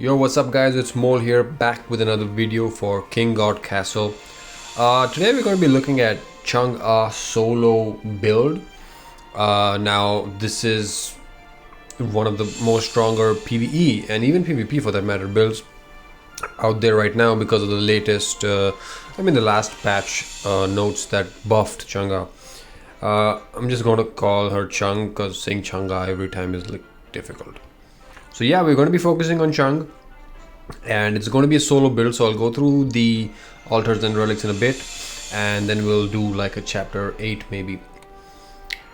Yo, what's up guys, it's Mole here, back with another video for King God Castle. Today we're going to be looking at Chung Ah solo build. Now this is one of the most stronger PvE and even PvP for that matter builds out there right now because of the latest, the last patch notes that buffed Chung Ah. I'm just going to call her Chung because saying Chung Ah every time is like difficult. So yeah, we're going to be focusing on Chang, and it's going to be a solo build, so I'll go through the altars and relics in a bit, and then we'll do like a chapter 8 maybe.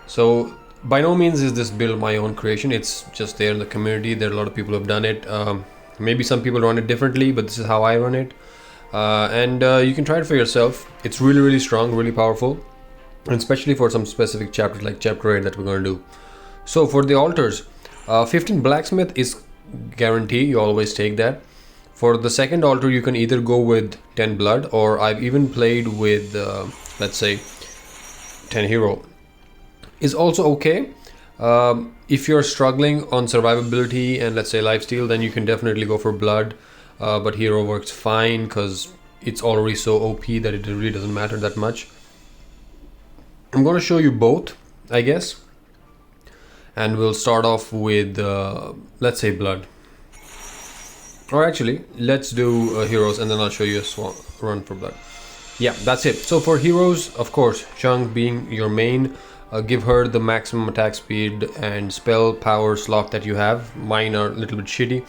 So by no means is this build my own creation, it's just there in the community. There are a lot of people who have done it. Maybe some people run it differently, but this is how I run it. And you can try it for yourself. It's really strong, really powerful, and especially for some specific chapters like chapter 8 that we're going to do. So for the altars, 15 Blacksmith is guarantee, you always take that. For the second altar you can either go with 10 blood, or I've even played with let's say 10 hero is also okay. If you're struggling on survivability and let's say lifesteal, then you can definitely go for blood, but hero works fine because it's already so OP that it really doesn't matter that much. I'm going to show you both, I guess. And we'll start off with let's say blood, or actually let's do heroes and then I'll show you a run for blood. Yeah, that's it. So for heroes, of course, Chang being your main, give her the maximum attack speed and spell power slot that you have. Mine are a little bit shitty,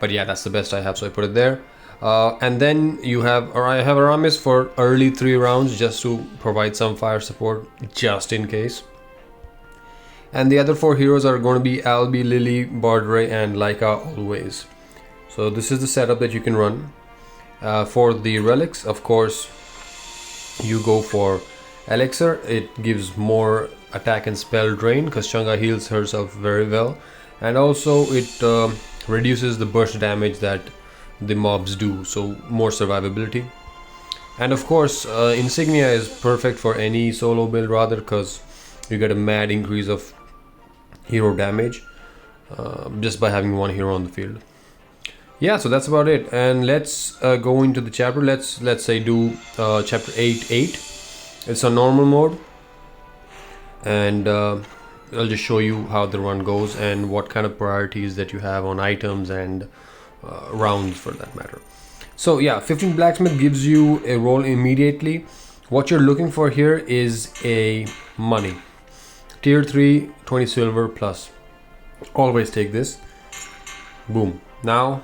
but yeah, that's the best I have, so I put it there. And then you have, or I have Aramis for early 3 rounds just to provide some fire support just in case. And the other 4 heroes are going to be Albi, Lily, Bardray and Laika always. So this is the setup that you can run. For the relics, of course, you go for Elixir. It gives more attack and spell drain because Chung Ah heals herself very well. And also it reduces the burst damage that the mobs do, so more survivability. And of course, Insignia is perfect for any solo build rather, because you get a mad increase of hero damage just by having one hero on the field. Yeah, so that's about it, and let's go into the chapter. Let's say do chapter 8. It's a normal mode, and I'll just show you how the run goes and what kind of priorities that you have on items and rounds for that matter. So yeah, 15 Blacksmith gives you a roll immediately. What you're looking for here is a money. Tier 3, 20 silver plus. Always take this. Boom. Now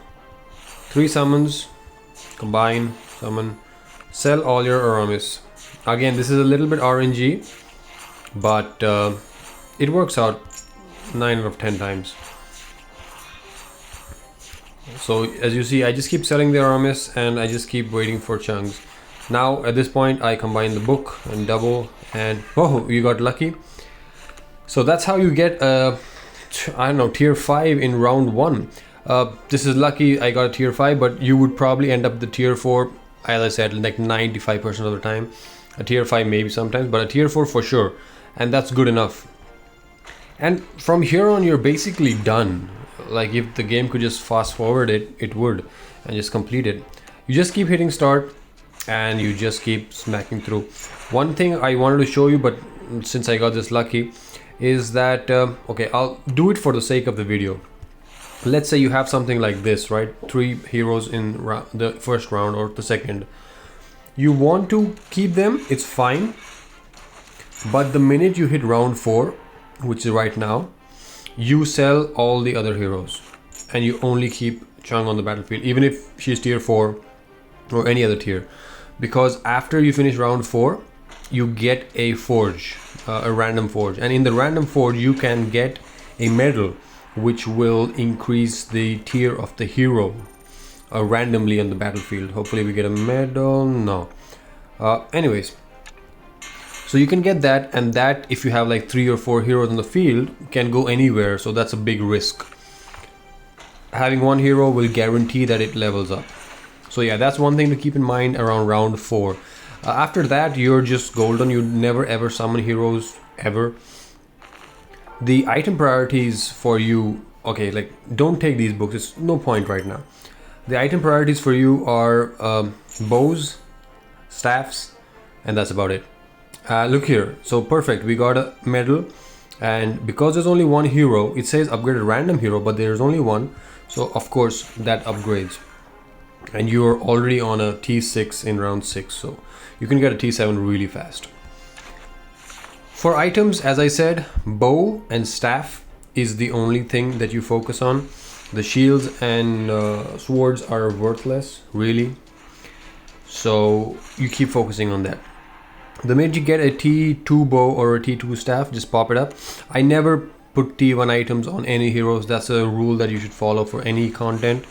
3 summons, combine, summon, sell all your Aramis. Again, this is a little bit RNG, but it works out 9 out of 10 times. So as you see, I just keep selling the Aramis and I just keep waiting for chunks. Now at this point I combine the book and double, and oh, you got lucky. So that's how you get I don't know, tier 5 in round 1. This is lucky I got a tier 5, but you would probably end up the tier 4, as I said, like 95% of the time. A tier 5 maybe sometimes, but a tier 4 for sure, and that's good enough. And from here on you're basically done. Like if the game could just fast forward it, it would, and just complete it. You just keep hitting start and you just keep smacking through. One thing I wanted to show you, but since I got this lucky, is that okay, I'll do it for the sake of the video. Let's say you have something like this, right? 3 heroes in the first round or the second. You want to keep them, it's fine, but the minute you hit round 4, which is right now, you sell all the other heroes and you only keep Chang on the battlefield, even if she's tier 4 or any other tier, because after you finish round 4 you get a forge, a random forge, and in the random forge you can get a medal which will increase the tier of the hero randomly on the battlefield. Hopefully we get a medal. No, anyways, so you can get that, and that if you have like 3 or 4 heroes on the field can go anywhere, so that's a big risk. Having one hero will guarantee that it levels up. So yeah, that's one thing to keep in mind around round 4. After that you're just golden. You never ever summon heroes ever. The item priorities for you okay, like don't take these books, it's no point right now. The item priorities for you are bows, staffs, and that's about it. Look here, so perfect, we got a medal, and because there's only one hero, it says upgraded random hero, but there's only one, so of course that upgrades. And you're already on a T6 in round 6, so you can get a T7 really fast. For items, as I said, bow and staff is the only thing that you focus on. The shields and swords are worthless, really, so you keep focusing on that. The minute you get a T2 bow or a T2 staff, just pop it up. I never put T1 items on any heroes. That's a rule that you should follow for any content,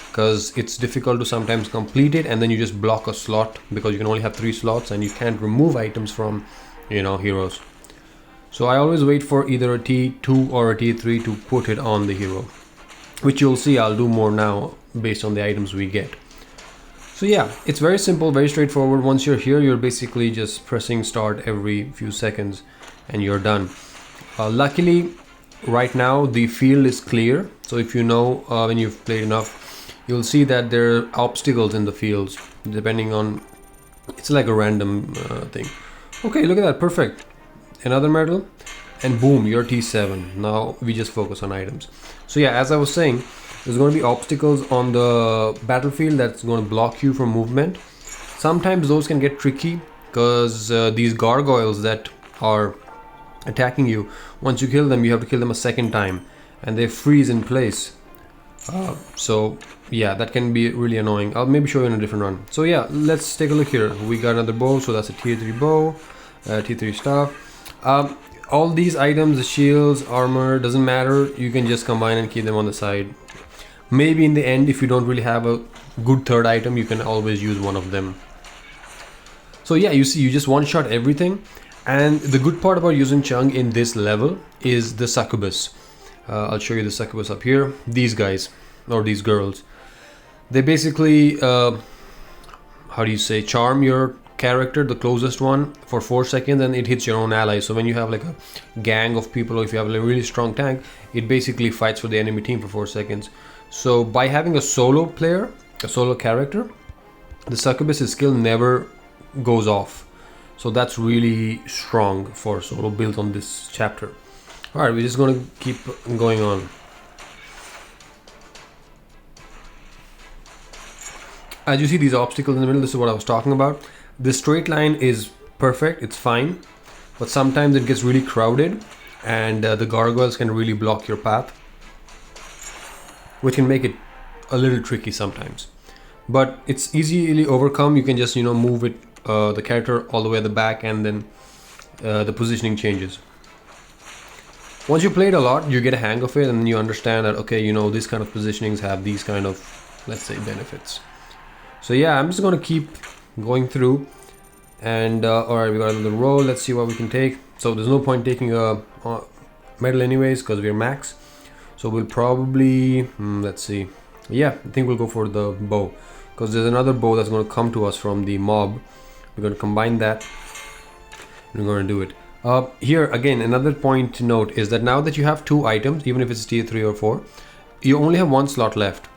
because it's difficult to sometimes complete it and then you just block a slot, because you can only have 3 slots and you can't remove items from, you know, heroes. So I always wait for either a T2 or a T3 to put it on the hero, which you'll see I'll do more now based on the items we get. So yeah, it's very simple, very straightforward. Once you're here, you're basically just pressing start every few seconds and you're done. Luckily, right now the field is clear. So if you know, when you've played enough, you'll see that there are obstacles in the fields, depending on, it's like a random thing. Okay, look at that, perfect. Another medal, and boom, you're T7. Now we just focus on items. So yeah, as I was saying, there's going to be obstacles on the battlefield that's going to block you from movement. Sometimes those can get tricky, because these gargoyles that are attacking you, once you kill them, you have to kill them a second time, and they freeze in place. So yeah, that can be really annoying. I'll maybe show you in a different run. So yeah, let's take a look here. We got another bow, so that's a tier 3 bow, T3 staff. All these items, the shields, armor, doesn't matter, you can just combine and keep them on the side. Maybe in the end, if you don't really have a good third item, you can always use one of them. So yeah, you see, you just one shot everything. And the good part about using Chang in this level is the succubus. I'll show you the succubus up here. These guys, or these girls, they basically how do you say, charm your character, the closest one, for 4 seconds, and it hits your own ally. So when you have like a gang of people, or if you have a really strong tank, it basically fights for the enemy team for 4 seconds. So by having a solo player, a solo character, the succubus's skill never goes off. So that's really strong for solo build on this chapter. Alright, we're just gonna keep going on. As you see these obstacles in the middle, this is what I was talking about. This straight line is perfect, it's fine, but sometimes it gets really crowded and the gargoyles can really block your path, which can make it a little tricky sometimes. But it's easily overcome. You can just, you know, move it, the character all the way at the back, and then the positioning changes. Once you play it a lot, you get a hang of it, and then you understand that, okay, you know, these kind of positionings have these kind of, let's say, benefits. So yeah, I'm just going to keep going through, and alright, we got another roll. Let's see what we can take. So there's no point taking a medal anyways, because we're max. So we'll probably let's see, yeah, I think we'll go for the bow, because there's another bow that's going to come to us from the mob. We're going to combine that and we're going to do it. Here again, another point to note is that now that you have 2 items, even if it's tier 3 or 4, you only have 1 slot left,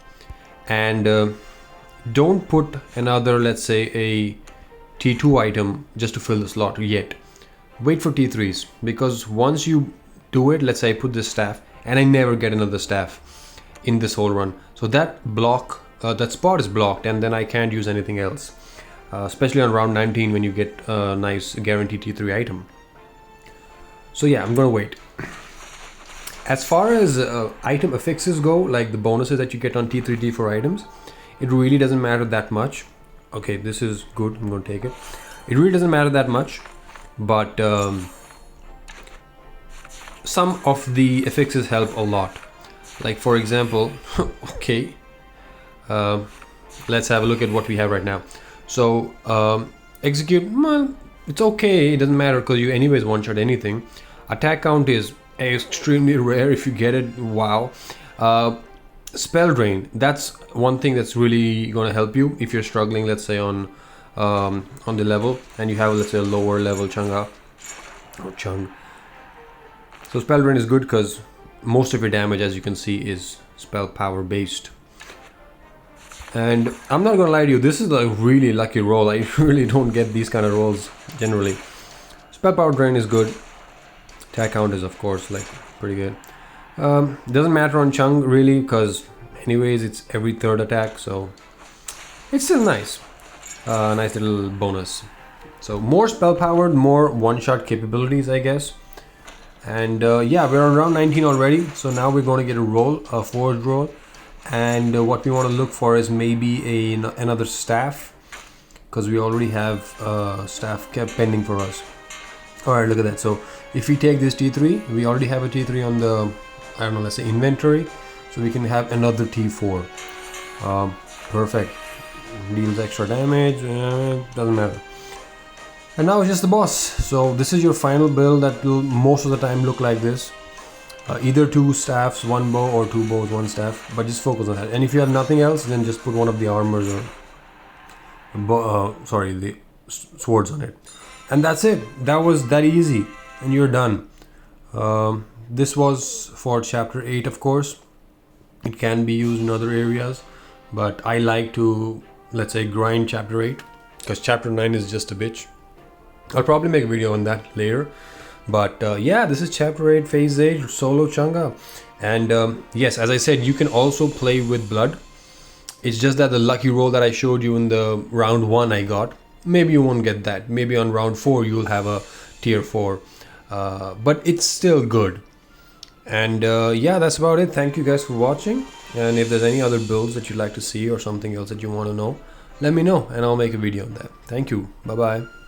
and don't put another, let's say, a T2 item just to fill the slot yet. Wait for T3s, because once you do it, let's say I put this staff and I never get another staff in this whole run, so that block, that spot is blocked, and then I can't use anything else, especially on round 19 when you get a nice guaranteed T3 item. So yeah, I'm gonna wait. As far as item affixes go, like the bonuses that you get on T3, T4 items, it really doesn't matter that much. Okay, this is good, I'm gonna take it. It really doesn't matter that much, but some of the affixes help a lot. Like for example, okay, let's have a look at what we have right now. So execute, well, it's okay, it doesn't matter because you anyways one shot anything. Attack count is extremely rare if you get it. Wow. Spell drain, that's one thing that's really going to help you if you're struggling, let's say on the level, and you have, let's say, a lower level Chang Ah or Chang. So spell drain is good because most of your damage, as you can see, is spell power based. And I'm not gonna lie to you, this is a really lucky roll. I really don't get these kind of rolls generally. Spell power drain is good. Attack count is of course like pretty good. Doesn't matter on Chang really, because anyways it's every third attack, so it's still nice. Nice little bonus. So more spell powered, more one-shot capabilities, I guess. And yeah, we're on round 19 already, so now we're going to get a roll, a forged roll. And what we want to look for is maybe another staff, because we already have staff kept pending for us. Alright, look at that. So if we take this T3, we already have a T3 on the, I don't know, let's say inventory, so we can have another T4. Perfect. Deals extra damage, doesn't matter. And now it's just the boss. So this is your final build that will most of the time look like this. Either 2 staffs, 1 bow, or 2 bows, 1 staff, but just focus on that. And if you have nothing else, then just put one of the armors or the swords on it. And that's it. That was that easy, and you're done. This was for chapter 8, of course. It can be used in other areas, but I like to, let's say, grind chapter 8, because chapter 9 is just a bitch. I'll probably make a video on that later. But yeah, this is chapter 8, phase 8, Solo Chung Ah. And yes, as I said, you can also play with blood. It's just that the lucky roll that I showed you in the round 1 I got, maybe you won't get that. Maybe on round 4 you'll have a tier 4. But it's still good. And yeah, that's about it. Thank you guys for watching. And if there's any other builds that you'd like to see or something else that you want to know, let me know and I'll make a video on that. Thank you. Bye bye.